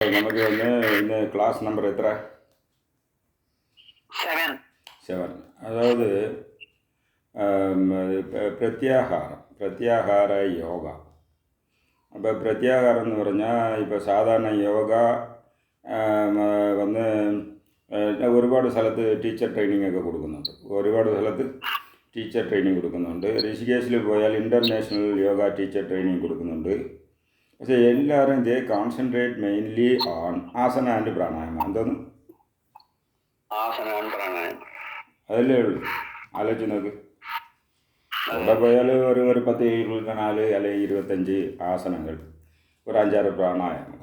നമുക്ക് ഇന്ന് class number എത്ര? 7. അതായത് പ്രത്യാഹാര യോഗ. അപ്പോൾ പ്രത്യാഹാരം എന്ന് പറഞ്ഞാൽ ഇപ്പോൾ സാധാരണ യോഗ വന്ന് ഒരുപാട് സ്ഥലത്ത് ടീച്ചർ ട്രെയിനിങ് ഒക്കെ കൊടുക്കുന്നുണ്ട്. ഋഷികേശിൽ പോയാൽ ഇൻ്റർനാഷണൽ യോഗ ടീച്ചർ ട്രെയിനിങ് കൊടുക്കുന്നുണ്ട്. പക്ഷേ എല്ലാവരും കോൺസെൻട്രേറ്റ് മെയിൻലി ഓൺ ആസന ആൻഡ് പ്രാണായാമം. എന്തോന്ന് അതല്ലേ ഉള്ളൂ. ആലോചിച്ച് നോക്ക്. അവിടെ പോയാൽ ഒരു 10-24 അല്ലെങ്കിൽ 25 ആസനങ്ങൾ, ഒരു 5-6 പ്രാണായാമം.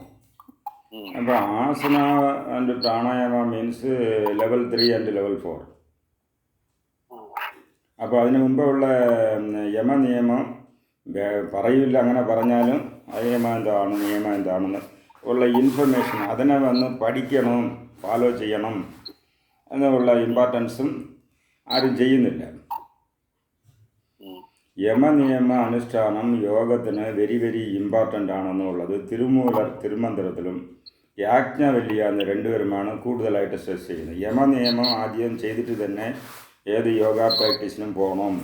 അപ്പോൾ asana and pranayama means level 3 and level 4. അപ്പോൾ അതിന് മുമ്പുള്ള യമനിയമം പറയില്ല. അങ്ങനെ പറഞ്ഞാലും നിയമം എന്താണെന്ന് ഉള്ള ഇൻഫർമേഷൻ അതിനെ വന്ന് പഠിക്കണം, ഫോളോ ചെയ്യണം എന്നുള്ള ഇമ്പോർട്ടൻസും ആരും ചെയ്യുന്നില്ല. യമനിയമ അനുഷ്ഠാനം യോഗത്തിന് വെരി വെരി ഇമ്പോർട്ടൻ്റ് ആണെന്നുള്ളത് തിരുമന്ത്രത്തിലും യാജ്ഞവല്യ എന്ന് രണ്ടുപേരുമാണ് കൂടുതലായിട്ട് സ്ട്രെസ് ചെയ്യുന്നത്. യമനിയമം ആദ്യം ചെയ്തിട്ട് തന്നെ ഏത് യോഗ പ്രാക്ടീസിനും പോകണം.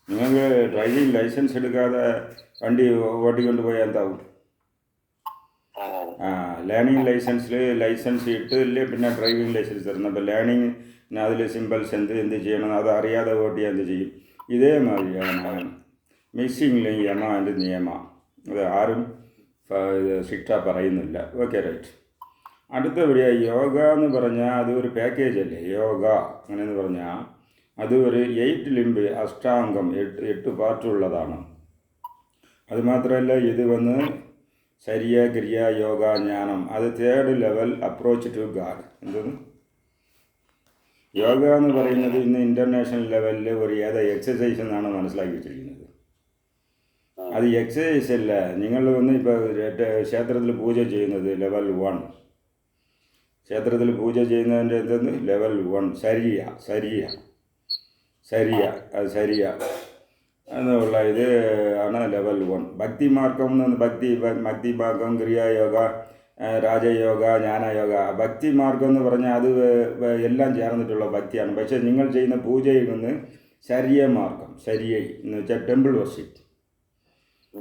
നിങ്ങൾക്ക് ഡ്രൈവിംഗ് ലൈസൻസ് എടുക്കാതെ വണ്ടി ഓട്ടിക്കൊണ്ട് പോയാൽ എന്താവും? ലേണിംഗ് ലൈസൻസ് ഇട്ടില്ലേ പിന്നെ ഡ്രൈവിംഗ് ലൈസൻസ് തരുന്നത്. അപ്പോൾ ലേണിംഗ് അതിൽ സിമ്പിൾസ് എന്ത് ചെയ്യണം അത് അറിയാതെ ഓട്ടിയാൽ എന്ത് ചെയ്യും? ഇതേമാതിരിയാണ് മിക്സിംഗിൽ യമ ആൻഡ് നിയമ. അത് ആരും സ്ട്രിക്റ്റാ പറയുന്നില്ല. Okay, right. അടുത്തപടിയായി യോഗ എന്ന് പറഞ്ഞാൽ അത് ഒരു പാക്കേജ് അല്ലേ. യോഗ അങ്ങനെയെന്ന് പറഞ്ഞാൽ അത് ഒരു 8 ലിംബ് അഷ്ടാംഗം 8 പാർട്ടുള്ളതാണ്. അതുമാത്രമല്ല ഇത് വന്ന് ശരിയ ക്രിയ യോഗ ജ്ഞാനം, അത് 3rd level approach to God. എന്തോന്ന് യോഗ എന്ന് പറയുന്നത് ഇന്ന് ഇൻ്റർനാഷണൽ ലെവലിൽ ഒരു എക്സസൈസ് എന്നാണ് മനസ്സിലാക്കി വെച്ചിരിക്കുന്നത്. അത് എക്സസൈസ് അല്ല. നിങ്ങൾ വന്ന് ഇപ്പോൾ ക്ഷേത്രത്തിൽ പൂജ ചെയ്യുന്നത് ലെവൽ 1. ക്ഷേത്രത്തിൽ പൂജ ചെയ്യുന്നതിൻ്റെ എന്തെന്ന് ലെവൽ 1 ശരിയ എന്നുള്ള ഇത് ആണ് ലെവൽ 1. ഭക്തിമാർഗം ഭക്തിമാർഗം, ക്രിയായോഗ, രാജയോഗ, ജ്ഞാനയോഗ. ഭക്തിമാർഗം എന്ന് പറഞ്ഞാൽ അത് എല്ലാം ചേർന്നിട്ടുള്ള ഭക്തിയാണ്. പക്ഷേ നിങ്ങൾ ചെയ്യുന്ന പൂജയിൽ നിന്ന് ശരിയ എന്ന് വെച്ചാൽ ടെമ്പിൾ വർഷിപ്പ്.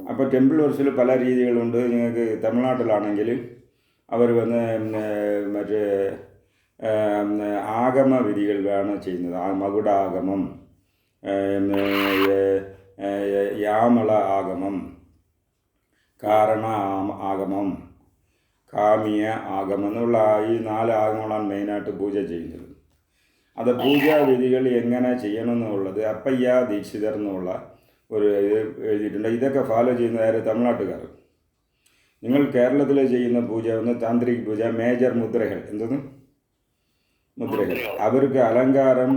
അപ്പോൾ ടെമ്പിൾ വർഷിപ്പിൽ പല രീതികളുണ്ട്. നിങ്ങൾക്ക് തമിഴ്നാട്ടിലാണെങ്കിൽ അവർ വന്ന് മറ്റേ ആഗമ വിധികളാണ് ചെയ്യുന്നത്. മകുടാഗമം, യാമള ആഗമം, കാരണ ആഗമം, കാമിയ ആഗമം എന്നുള്ള ഈ 4 ആഗമങ്ങളാണ് മെയിനായിട്ട് പൂജ ചെയ്യുന്നത്. അത് പൂജാവിധികൾ എങ്ങനെ ചെയ്യണമെന്നുള്ളത് അപ്പയ്യ ദീക്ഷിതർ എന്നുള്ള ഒരു എഴുതിയിട്ടുണ്ട്. ഇതൊക്കെ ഫോളോ ചെയ്യുന്നതായ തമിഴ്നാട്ടുകാർ. നിങ്ങൾ കേരളത്തിൽ ചെയ്യുന്ന പൂജ ഒന്ന് താന്ത്രിക് പൂജ, മേജർ മുദ്രകൾ. മുദ്രകൾ അവർക്ക് അലങ്കാരം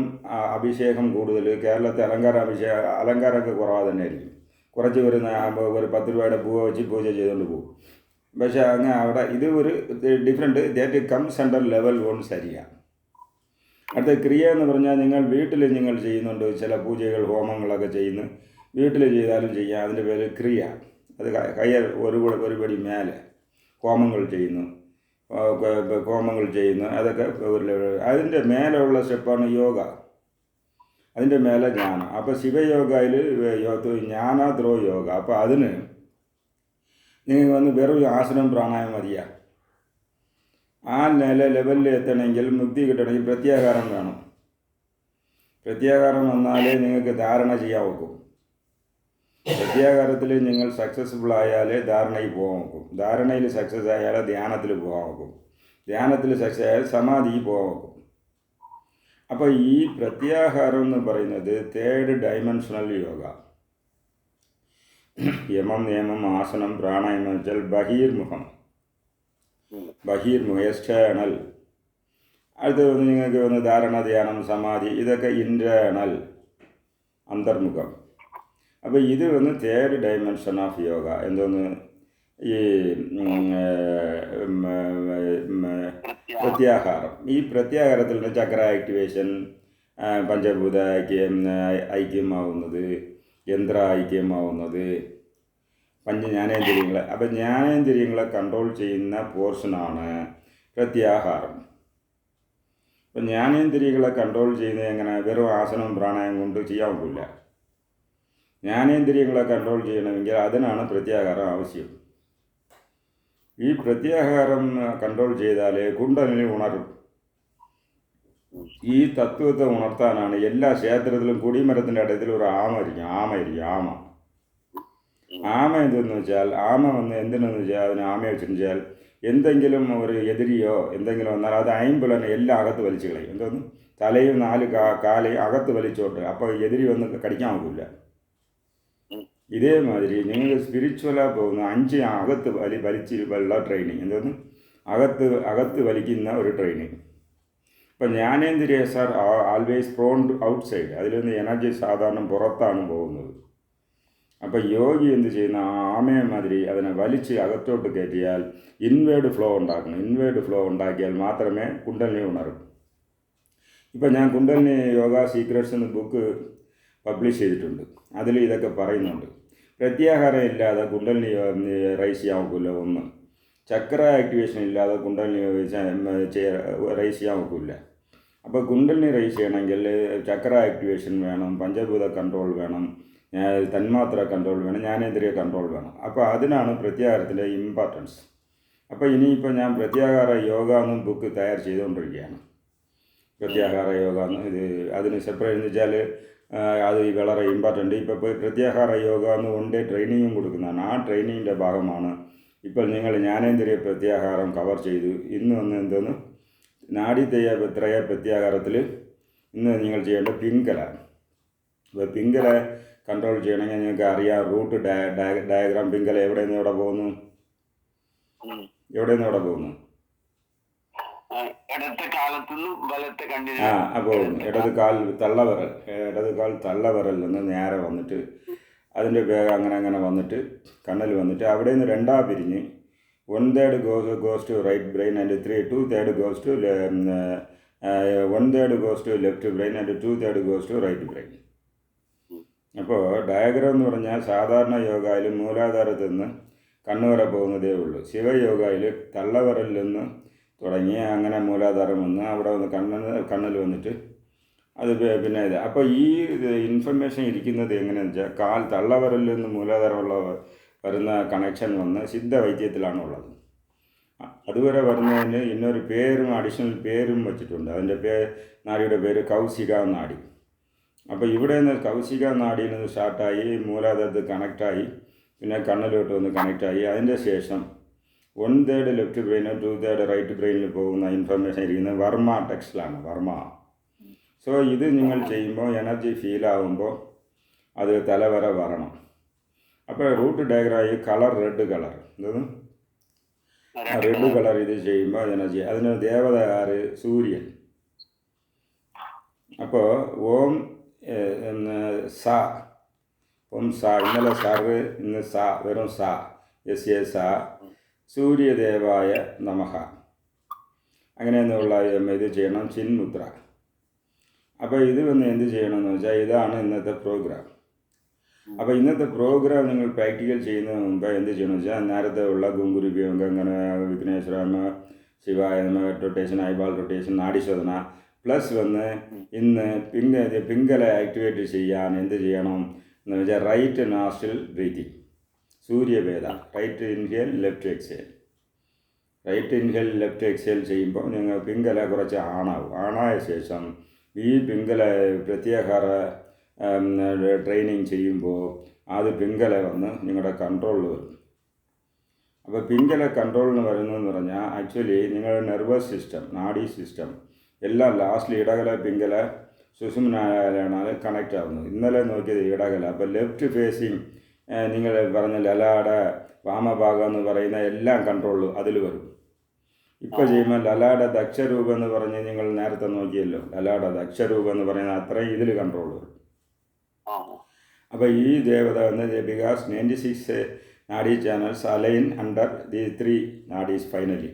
അഭിഷേകം കൂടുതൽ. കേരളത്തിൽ അലങ്കാരമൊക്കെ കുറവാக തന്നെ ആയിരിക്കും. കുറച്ച് ഒരു 10 രൂപയുടെ പൂവ് വെച്ച് പൂജ ചെയ്തുകൊണ്ട് പോകും. പക്ഷേ അങ്ങനെ അവിടെ ഇത് ഒരു different that comes under level 1 ശരിയാണ്. അടുത്ത ക്രിയ എന്ന് പറഞ്ഞാൽ വീട്ടിൽ നിങ്ങൾ ചെയ്യുന്നുണ്ട്. ചില പൂജകൾ ഹോമങ്ങളൊക്കെ ചെയ്യുന്നു. വീട്ടിൽ ചെയ്താലും ചെയ്യാം. അതിൻ്റെ പേര് ക്രിയ. അത് ഒരു പടി മേലെ ഹോമങ്ങൾ ചെയ്യുന്നു. അതൊക്കെ ഒരു ലെവൽ. അതിൻ്റെ മേലെയുള്ള സ്റ്റെപ്പാണ് യോഗ. അതിൻ്റെ മേലെ ജ്ഞാനം. അപ്പോൾ ശിവയോഗയിൽ ജ്ഞാന ത്രോ യോഗ. അപ്പോൾ അതിന് നിങ്ങൾ വന്ന് വെറും ആസനം പ്രാണായാമം മതിയാ. ആ ലെവലിൽ എത്തണമെങ്കിൽ മുക്തി കിട്ടണമെങ്കിൽ പ്രത്യാഹാരം വേണം. പ്രത്യാഹാരം വന്നാലേ നിങ്ങൾക്ക് ധാരണ ചെയ്യാൻ നോക്കും. പ്രത്യാഹാരത്തിൽ നിങ്ങൾ സക്സസ്ഫുൾ ആയാലേ ധാരണയിൽ പോകാൻ നോക്കും. ധാരണയിൽ സക്സസ് ആയാലേ ധ്യാനത്തിൽ പോകാൻ നോക്കും. ധ്യാനത്തിൽ സക്സസ് ആയാൽ സമാധിയിൽ പോകാൻ നോക്കും. അപ്പോൾ ഈ പ്രത്യാഹാരം എന്ന് പറയുന്നത് 3rd ഡൈമെൻഷണൽ യോഗ. യമം, നിയമം, ആസനം, പ്രാണായാമം വെച്ചാൽ ബഹിർമുഖം, എക്സ്റ്റേണൽ. അടുത്ത് നിങ്ങൾക്ക് വന്ന് ധാരണ, ധ്യാനം, സമാധി, ഇതൊക്കെ ഇൻറ്റേണൽ, അന്തർമുഖം. അപ്പോൾ ഇത് വന്ന് 3rd ഡൈമെൻഷൻ ഓഫ് യോഗ. എന്തോന്ന് ഈ പ്രത്യാഹാരം. ഈ പ്രത്യാഹാരത്തിൽ നിന്ന് ചക്ര ആക്ടിവേഷൻ, പഞ്ചഭൂത ഐക്യമാവുന്നത്, യന്ത്ര ഐക്യമാവുന്നത്, ജ്ഞാനേന്ദ്രിയങ്ങളെ. അപ്പം ജ്ഞാനേന്ദ്രിയങ്ങളെ കൺട്രോൾ ചെയ്യുന്ന പോർഷനാണ് പ്രത്യാഹാരം. അപ്പം ജ്ഞാനേന്ദ്രിയങ്ങളെ കൺട്രോൾ ചെയ്യുന്നത് എങ്ങനെ? വെറും ആസനവും പ്രാണായാമം കൊണ്ട് ചെയ്യാൻ പറ്റില്ല. ജ്ഞാനേന്ദ്രിയങ്ങളെ കൺട്രോൾ ചെയ്യണമെങ്കിൽ അതിനാണ് പ്രത്യാഹാരം ആവശ്യം. ഈ പ്രത്യാഹാരം കൺട്രോൾ ചെയ്താൽ കുണ്ടലിനി ഉണരും. ഈ തത്വത്തെ ഉണർത്താനാണ് എല്ലാ ക്ഷേത്രത്തിലും കൊടിമരത്തിൻ്റെ ഇടത്തിൽ ഒരു ആമ. ആമ എന്തെന്ന് വെച്ചാൽ, ആമ വന്ന് എന്തിനെന്ന് വെച്ചാൽ അതിന് ആമയെ വെച്ചാൽ എന്തെങ്കിലും ഒരു എതിരിയോ എന്തെങ്കിലും വന്നാൽ അത് അയമ്പുലനെ എല്ലാം അകത്ത് വലിച്ചു കളയും. എന്തോന്ന്? തലയും 4 കാലയും അകത്ത് വലിച്ചോട്ട്. അപ്പോൾ എതിരി വന്ന് കടിക്കാൻ നോക്കില്ല. ഇതേമാതിരി നിങ്ങൾ സ്പിരിച്വലായി പോകുന്ന 5 അകത്ത് വലിച്ചുള്ള ട്രെയിനിങ്. എന്തോന്ന്? അകത്ത് വലിക്കുന്ന ഒരു ട്രെയിനിങ്. ഇപ്പം ജ്ഞാനേന്ദ്രിയസ് are always prone to outside. അതിലൊന്ന് എനർജി സാധാരണ പുറത്താണ് പോകുന്നത്. അപ്പോൾ യോഗി എന്ത് ചെയ്യുന്ന ആമയെ മാതിരി അതിനെ വലിച്ച് അകത്തോട്ട് കയറ്റിയാൽ ഇൻവേർഡ് ഫ്ലോ ഉണ്ടാക്കണം. ഇൻവേർഡ് ഫ്ലോ ഉണ്ടാക്കിയാൽ മാത്രമേ കുണ്ടലിനി ഉണരും. ഇപ്പം ഞാൻ കുണ്ടലിനി യോഗ സീക്രട്സ് എന്ന ബുക്ക് പബ്ലിഷ് ചെയ്തിട്ടുണ്ട്. അതിൽ ഇതൊക്കെ പറയുന്നുണ്ട്. പ്രത്യാഹാരം ഇല്ലാതെ കുണ്ടലിനി റൈസ് ചെയ്യാൻ നോക്കില്ല. ഒന്ന്, ചക്ര ആക്ടിവേഷൻ ഇല്ലാതെ കുണ്ടലിനി റൈസ് ചെയ്യാൻ നോക്കില്ല. അപ്പോൾ കുണ്ടലിനി റൈസ് ചെയ്യണമെങ്കിൽ ചക്ര ആക്ടിവേഷൻ വേണം, പഞ്ചഭൂത കൺട്രോൾ വേണം, തന്മാത്ര കൺട്രോൾ വേണം, ജ്ഞാനേന്ദ്രിയ കൺട്രോൾ വേണം. അപ്പോൾ അതിനാണ് പ്രത്യാഹാരത്തിൻ്റെ ഇമ്പോർട്ടൻസ്. അപ്പോൾ ഇനിയിപ്പോൾ ഞാൻ പ്രത്യാഹാര യോഗ എന്നും ബുക്ക് തയ്യാർ ചെയ്തുകൊണ്ടിരിക്കുകയാണ്. പ്രത്യാഹാര യോഗ ഇത് അതിന് സെപ്പറേറ്റ് എന്ന് വെച്ചാൽ അത് വളരെ ഇമ്പോർട്ടൻ്റ്. ഇപ്പോൾ പ്രത്യാഹാര യോഗ എന്ന് 1 ഡേ ട്രെയിനിങ്ങും കൊടുക്കുന്നതാണ്. ആ ട്രെയിനിങ്ങിൻ്റെ ഭാഗമാണ് ഇപ്പോൾ നിങ്ങൾ ജ്ഞാനേന്ദ്രിയ പ്രത്യാഹാരം കവർ ചെയ്തു. ഇന്ന് വന്ന് എന്തോന്ന് നാഡീത്രയ പ്രത്യാഹാരത്തിൽ ഇന്ന് നിങ്ങൾ ചെയ്യേണ്ട പിങ്കല. അപ്പോൾ പിങ്കല കൺട്രോൾ ചെയ്യണമെങ്കിൽ നിങ്ങൾക്ക് അറിയാം. റൂട്ട് ഡയഗ്രാം പിങ്കല എവിടെ നിന്ന് എവിടെ പോകുന്നു? അപ്പോൾ ഇടത് കാൽ തള്ളവിരൽ നിന്ന് നേരെ വന്നിട്ട് അതിൻ്റെ വേഗം അങ്ങനെ വന്നിട്ട് കണ്ണൽ വന്നിട്ട് അവിടെ നിന്ന് 2 പിരിഞ്ഞ് 1/3 goes to right brain and 2/3 goes to 1/3 goes to left brain and 2/3 goes to right brain. അപ്പോൾ ഡയഗ്രാം എന്ന് പറഞ്ഞാൽ സാധാരണ യോഗയിൽ മൂലാധാരത്തിൽ നിന്ന് കണ്ണുവരെ പോകുന്നതേ ഉള്ളൂ. ശിവയോഗയിൽ തള്ളവിരലിൽ നിന്ന് തുടങ്ങി അങ്ങനെ മൂലാധാരം വന്ന് അവിടെ വന്ന് കണ്ണിൽ വന്നിട്ട് അത് പിന്നെ ഇത്. അപ്പോൾ ഈ ഇൻഫർമേഷൻ ഇരിക്കുന്നത് എങ്ങനെയാണെന്ന് വെച്ചാൽ തള്ളവിരലിൽ നിന്ന് മൂലാധാരമുള്ള വരുന്ന കണക്ഷൻ വന്ന് സിദ്ധവൈദ്യത്തിലാണുള്ളത്. അതുവരെ വരുന്നതിന് ഇന്നൊരു അഡീഷണൽ പേരും വെച്ചിട്ടുണ്ട്. അതിൻ്റെ നാഡിയുടെ പേര് കൗശിക നാഡി. അപ്പോൾ ഇവിടെ നിന്ന് കൗശിക നാഡിയിൽ നിന്ന് സ്റ്റാർട്ടായി മൂലാധാരത്തിൽ കണക്റ്റായി പിന്നെ കണ്ണിലോട്ട് വന്ന് കണക്റ്റായി. അതിൻ്റെ ശേഷം 1/3 ലെഫ്റ്റ് ബ്രെയിനും 2/3 റൈറ്റ് ബ്രെയിനിൽ പോകുന്ന ഇൻഫർമേഷൻ ഇരിക്കുന്നത് വർമ്മ ടെക്സ്റ്റിലാണ്. സോ ഇത് നിങ്ങൾ ചെയ്യുമ്പോൾ എനർജി ഫീലാകുമ്പോൾ അത് തലവരെ വരണം. അപ്പോൾ റൂട്ട് ഡയഗ്രായി റെഡ് കളർ ഇത് ചെയ്യുമ്പോൾ എനർജി. അതിന് ദേവത ആര്? സൂര്യൻ. അപ്പോൾ ഓം സ ഇന്നലെ സാറ് ഇന്ന് വെറും സാ സൂര്യദേവായ നമഃ അങ്ങനെയെന്നുള്ള ഇത് ചെയ്യണം. ചിന്മുദ്ര. അപ്പോൾ ഇത് വന്ന് എന്ത് ചെയ്യണമെന്ന് വെച്ചാൽ ഇതാണ് ഇന്നത്തെ പ്രോഗ്രാം. അപ്പോൾ ഇന്നത്തെ പ്രോഗ്രാം നിങ്ങൾ പ്രാക്ടിക്കൽ ചെയ്യുന്നതിന് മുമ്പ് എന്ത് ചെയ്യണമെന്ന് വെച്ചാൽ നേരത്തെ ഉള്ള ഗുങ്കുരുഭ്യം ഗംഗന വിഘ്നേശ്വര ശിവായ റൊട്ടേഷൻ, ഐബാൾ റൊട്ടേഷൻ, നാഡീശോധന പ്ലസ് വന്ന് ഇന്ന് പിങ്കല ആക്ടിവേറ്റ് ചെയ്യാൻ എന്ത് ചെയ്യണം എന്ന് വെച്ചാൽ റൈറ്റ് നോസ്ട്രിൽ ബ്രീത്തിങ്, സൂര്യഭേദ. Right inhale left exhale. Right inhale left exhale ചെയ്യുമ്പോൾ നിങ്ങൾ പിങ്കല കുറച്ച് ആണായ ശേഷം ഈ പിങ്കല പ്രത്യാഹാര ട്രെയിനിങ് ചെയ്യുമ്പോൾ അത് പിങ്കല വന്ന് നിങ്ങളുടെ കൺട്രോളിൽ വരും. അപ്പോൾ പിങ്കല കൺട്രോളിന് വരുന്നതെന്ന് പറഞ്ഞാൽ ആക്ച്വലി നിങ്ങളുടെ നെർവസ് സിസ്റ്റം, നാഡി സിസ്റ്റം എല്ലാം ലാസ്റ്റിൽ ഇടകല പിങ്കല സുഷുമ്നായാണ് കണക്റ്റ് ആവുന്നത്. ഇന്നലെ നോക്കിയത് ഇടകല. അപ്പോൾ ലെഫ്റ്റ് ഫേസിങ് നിങ്ങൾ പറഞ്ഞ ലലാട വാമഭാഗം എന്ന് പറയുന്ന എല്ലാം കൺട്രോൾ അതിൽ വരും. ഇപ്പോൾ ചെയ്യുമ്പോൾ ലലാട ദക്ഷരൂപം എന്ന് പറഞ്ഞ് നിങ്ങൾ നേരത്തെ നോക്കിയല്ലോ. ലലാട ദക്ഷരൂപം എന്ന് പറയുന്ന അത്രയും ഇതിൽ കൺട്രോൾ വരും. അപ്പോൾ ഈ ദേവത എന്ന് ബിക്കോസ് 96 നാഡി ചാനൽസ് അലൈൻ അണ്ടർ ദി 3 നാഡീസ് ഫൈനലി.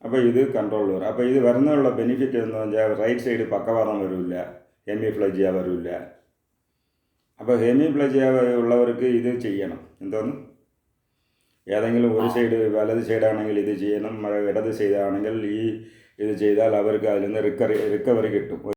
അപ്പോൾ ഇത് കൺട്രോൾ വരും. അപ്പോൾ ഇത് വരുന്നതിനുള്ള ബെനിഫിറ്റ് എന്ന് വെച്ചാൽ റൈറ്റ് സൈഡ് പക്കവാദം വരില്ല, ഹെമിപ്ലജിയ വരില്ല. അപ്പോൾ ഹെമിപ്ലജിയ ഉള്ളവർക്ക് ഇത് ചെയ്യണം. എന്തോന്ന് ഏതെങ്കിലും ഒരു സൈഡ് വലത് സൈഡാണെങ്കിൽ ഇത് ചെയ്യണം, ഇടത് സൈഡാണെങ്കിൽ ഇത് ചെയ്താൽ അവർക്ക് അതിൽ നിന്ന് റിക്കവറി കിട്ടും.